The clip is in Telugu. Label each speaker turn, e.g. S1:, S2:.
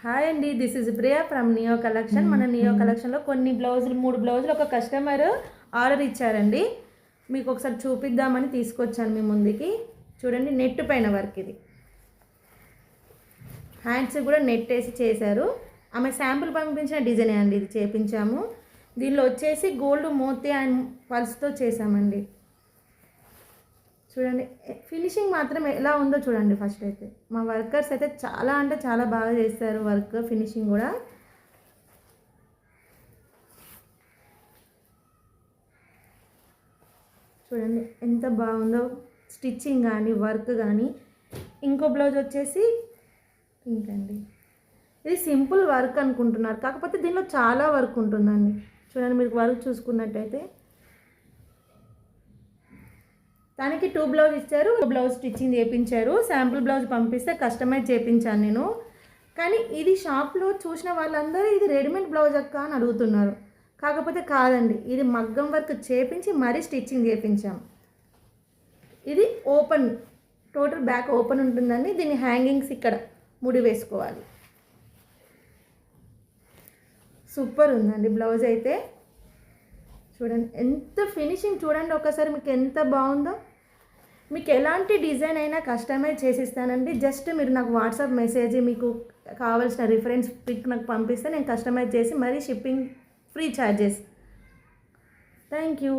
S1: హాయ్ అండి, this is Priya from neo collection. మన నియో కలెక్షన్లో కొన్ని బ్లౌజులు 3 బ్లౌజులు ఒక కస్టమర్ ఆర్డర్ ఇచ్చారండి. మీకు ఒకసారి చూపిద్దామని తీసుకొచ్చాను మీ ముందుకి. చూడండి, నెట్ పైన వర్క్ ఇది. హ్యాండ్స్ కూడా నెట్ వేసి చేశారు. ఆమె శాంపుల్ పంపించిన డిజైనే అండి ఇది చేపించాము. దీనిలో వచ్చేసి గోల్డ్ మోతి అండ్ పల్స్తో చేసామండి. చూడండి, ఫినిషింగ్ మాత్రం ఎలా ఉందో చూడండి. ఫస్ట్ అయితే మా వర్కర్స్ అయితే చాలా అంటే చాలా బాగా చేస్తారు వర్క్, ఫినిషింగ్ కూడా. చూడండి ఎంత బాగుందో స్టిచ్చింగ్ కానీ వర్క్ కానీ. ఇంకో బ్లౌజ్ వచ్చేసి పింక్ అండి. ఇది సింపుల్ వర్క్ అనుకుంటున్నారు, కాకపోతే దీనిలో చాలా వర్క్ ఉంటుందండి. చూడండి, మీరు వర్క్ చూసుకున్నట్టయితే దానికి 2 బ్లౌజ్ ఇచ్చారు. బ్లౌజ్ స్టిచ్చింగ్ చేయించారు. శాంపుల్ బ్లౌజ్ పంపిస్తే కస్టమైజ్ చేయించాను నేను. కానీ ఇది షాప్లో చూసిన వాళ్ళందరూ ఇది రెడీమేడ్ బ్లౌజ్ అక్క అని అడుగుతున్నారు. కాకపోతే కాదండి, ఇది మగ్గం వర్క్ చేపించి మరీ స్టిచ్చింగ్ చేయించాం. ఇది ఓపెన్, టోటల్ బ్యాక్ ఓపెన్ ఉంటుందండి. దీని హ్యాంగింగ్స్ ఇక్కడ ముడి వేసుకోవాలి. సూపర్ ఉందండి బ్లౌజ్ అయితే. చూడండి ఎంత ఫినిషింగ్ చూడండి ఒకసారి, మీకు ఎంత బాగుందో. మీకు ఎలాంటి డిజైన్ అయినా కస్టమైజ్ చేసిస్తానండి. జస్ట్ మీరు నాకు వాట్సాప్ మెసేజ్, మీకు కావాల్సిన రిఫరెన్స్ పిక్ నాకు పంపిస్తే నేను కస్టమైజ్ చేసి మరీ shipping free charges. Thank you.